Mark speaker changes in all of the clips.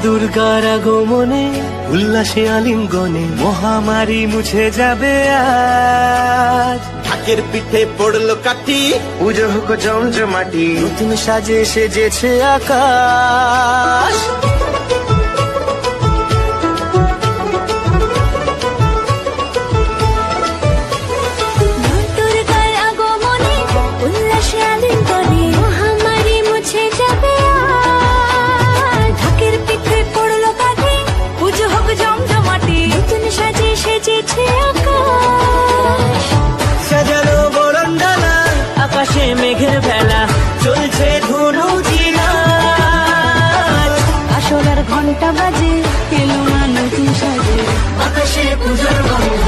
Speaker 1: দুর্গার আগমনে উল্লাসে আলিঙ্গনে মহামারী মুছে যাবে আজ।
Speaker 2: ঢাকের পিঠে পড়লো কাঠি,
Speaker 1: পুজো হোক জমজমাটি, নতুন সাজে সেজেছে আকাশ। সাজানো বরণডালা, আকাশে মেঘের ভেলা, চলছে ধুনু জিনা।
Speaker 3: আসলার ঘন্টা বাজে, এলো মা নতুন সাজে,
Speaker 1: আকাশে পুজোর গন্ধ।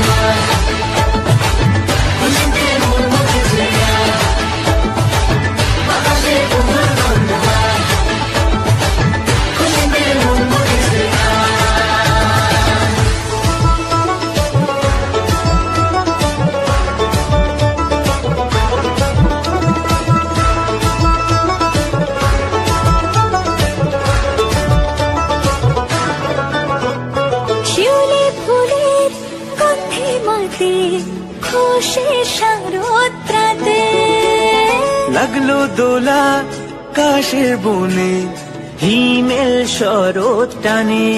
Speaker 3: খুশি শারদরাতে
Speaker 1: লাগলো দোলা কাশের বনে, হিমেল শরৎ টানে।